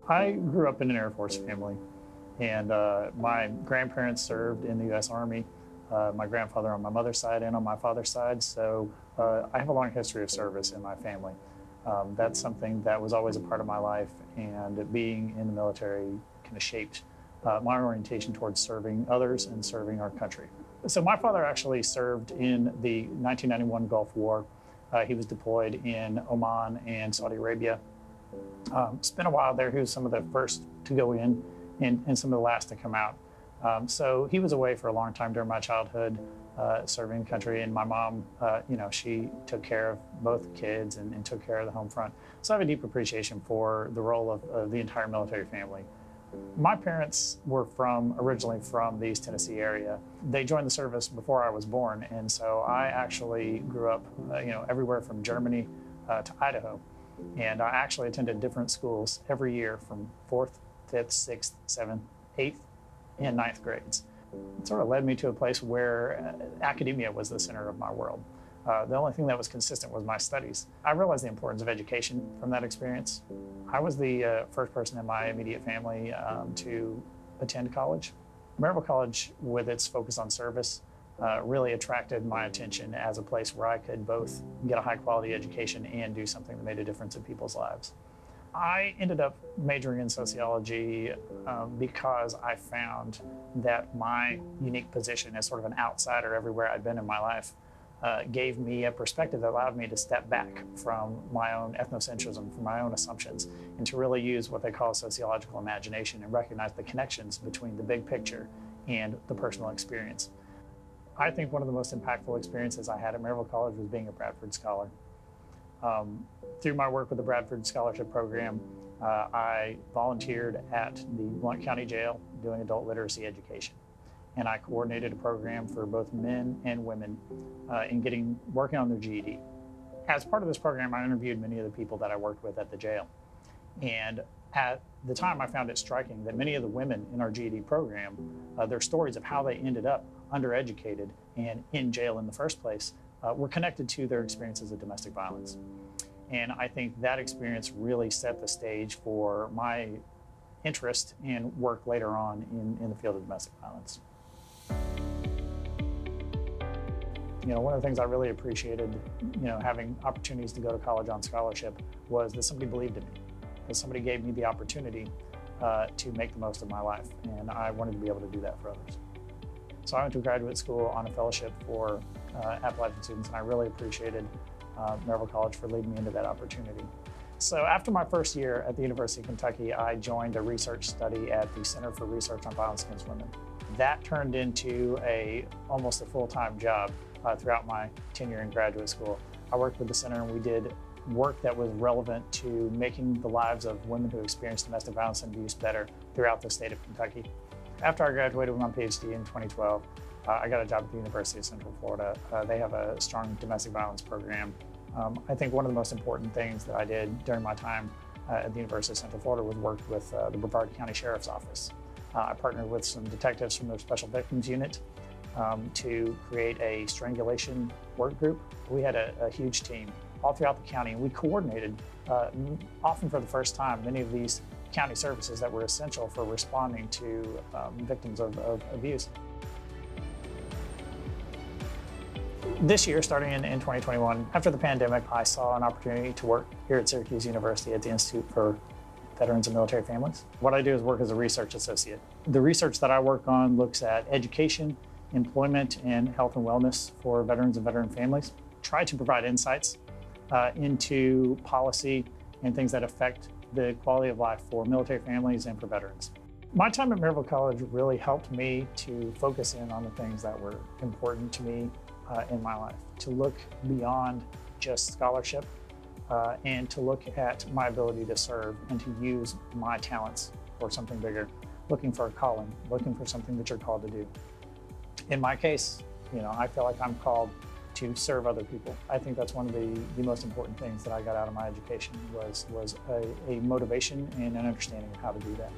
I grew up in an Air Force family, and my grandparents served in the U.S. Army, my grandfather on my mother's side and on my father's side, so I have a long history of service in my family. That's something that was always a part of my life, and being in the military kind of shaped my orientation towards serving others and serving our country. So my father actually served in the 1991 Gulf War. He was deployed in Oman and Saudi Arabia. Spent a while there. He was some of the first to go in and some of the last to come out. So he was away for a long time during my childhood, serving the country. And my mom, she took care of both kids and took care of the home front. So I have a deep appreciation for the role of the entire military family. My parents were originally from the East Tennessee area. They joined the service before I was born, and so I actually grew up, everywhere from Germany to Idaho. And I actually attended different schools every year from 4th, 5th, 6th, 7th, 8th, and 9th grades. It sort of led me to a place where academia was the center of my world. The only thing that was consistent was my studies. I realized the importance of education from that experience. I was the first person in my immediate family to attend college. Maryville College, with its focus on service, really attracted my attention as a place where I could both get a high-quality education and do something that made a difference in people's lives. I ended up majoring in sociology because I found that my unique position as sort of an outsider everywhere I'd been in my life gave me a perspective that allowed me to step back from my own ethnocentrism, from my own assumptions, and to really use what they call sociological imagination and recognize the connections between the big picture and the personal experience. I think one of the most impactful experiences I had at Maryville College was being a Bradford Scholar. Through my work with the Bradford Scholarship Program, I volunteered at the Blount County Jail doing adult literacy education. And I coordinated a program for both men and women in working on their GED. As part of this program, I interviewed many of the people that I worked with at the jail. And at the time, I found it striking that many of the women in our GED program, their stories of how they ended up undereducated and in jail in the first place were connected to their experiences of domestic violence. And I think that experience really set the stage for my interest and work later on in the field of domestic violence. One of the things I really appreciated, having opportunities to go to college on scholarship was that somebody believed in me, that somebody gave me the opportunity to make the most of my life, and I wanted to be able to do that for others. So I went to graduate school on a fellowship for Appalachian students, and I really appreciated Maryville College for leading me into that opportunity. So after my first year at the University of Kentucky, I joined a research study at the Center for Research on Violence Against Women. That turned into almost a full-time job throughout my tenure in graduate school. I worked with the center, and we did work that was relevant to making the lives of women who experience domestic violence and abuse better throughout the state of Kentucky. After I graduated with my PhD in 2012, I got a job at the University of Central Florida. They have a strong domestic violence program. I think one of the most important things that I did during my time at the University of Central Florida was work with the Brevard County Sheriff's Office. I partnered with some detectives from their Special Victims Unit to create a strangulation work group. We had a huge team all throughout the county, and we coordinated, often for the first time, many of these county services that were essential for responding to victims of abuse. This year, starting in 2021, after the pandemic, I saw an opportunity to work here at Syracuse University at the Institute for Veterans and Military Families. What I do is work as a research associate. The research that I work on looks at education, employment, and health and wellness for veterans and veteran families. Try to provide insights into policy and things that affect the quality of life for military families and for veterans. My time at Maryville College really helped me to focus in on the things that were important to me in my life, to look beyond just scholarship and to look at my ability to serve and to use my talents for something bigger, looking for a calling, looking for something that you're called to do. In my case, I feel like I'm called to serve other people. I think that's one of the most important things that I got out of my education was a motivation and an understanding of how to do that.